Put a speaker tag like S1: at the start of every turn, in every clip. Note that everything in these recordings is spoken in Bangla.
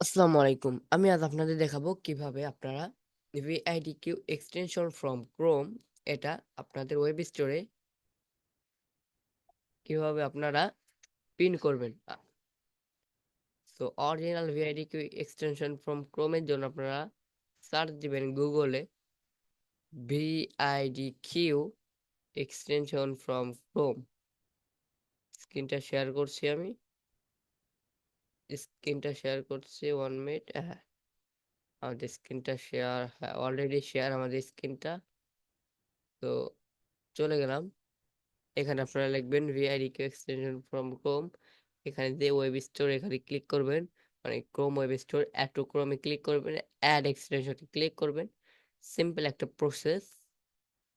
S1: আসসালামু আলাইকুম। আমি আজ আপনাদের দেখাবো কিভাবে আপনারা ভিআইডিকিউ এক্সটেনশন ফ্রম ক্রোম এটা আপনাদের ওয়েব স্টোরে কিভাবে আপনারা পিন করবেন। তো অরিজিনাল ভিআইডিকিউ এক্সটেনশন ফ্রম ক্রোমের জন্য আপনারা সার্চ দিবেন গুগলে ভিআইডিকিউ এক্সটেনশন ফ্রম ক্রোম। স্ক্রিনটা শেয়ার করছি আমি। স্ক্রিনটা শেয়ার করছি 1 মিনিট। হ্যাঁ, আমাদের স্ক্রিনটা শেয়ার, হ্যাঁ অলরেডি শেয়ার আমাদের স্ক্রিনটা। তো চলে গেলাম। এখানে আপনারা লিখবেন ভিআইডিকিউ এক্সটেনশন ফ্রম ক্রোম। এখানে যে ওয়েব স্টোর এখানে ক্লিক করবেন, মানে Chrome web store, add to ক্রোমে ক্লিক করবেন, অ্যাড এক্সটেনশনে ক্লিক করবেন। সিম্পল একটা প্রসেস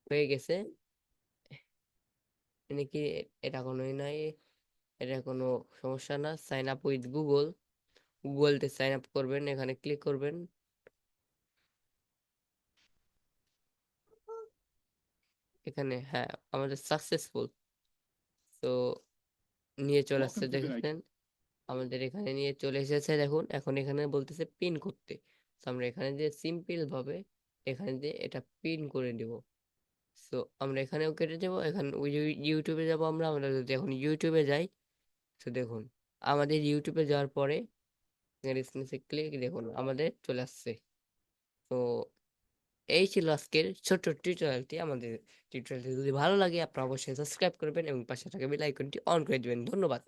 S1: হয়ে গেছে। মানে কি, এটা কোনোই নাই, এটা কোনো সমস্যা না। সাইন আপ উইথ গুগল, গুগলতে সাইন আপ করবেন, এখানে ক্লিক করবেন। এখানে হ্যাঁ আমাদের সাকসেসফুল। তো নিয়ে চলে আসছে, দেখেছেন আমাদের এখানে নিয়ে চলে এসেছে। দেখুন এখন এখানে বলতেছে পিন করতে। তো আমরা এখানে দিয়ে সিম্পল ভাবে এখানে দিয়ে এটা পিন করে দিব। সো আমরা এখানেও কেটে দেবো। এখানে ওই যে ইউটিউবে যাবো আমরা যদি এখন ইউটিউবে যাই, তো দেখুন আমাদের ইউটিউবে যাওয়ার পরে এখানে ক্লিক, দেখুন আমাদের চলে আসছে। তো এই ছিল আজকের ছোট্ট টিউটোরিয়ালটি। আমাদের টিউটোরিয়ালটি যদি ভালো লাগে আপনারা অবশ্যই সাবস্ক্রাইব করবেন এবং পাশে থাকা বেল আইকনটি অন করে দিবেন। ধন্যবাদ।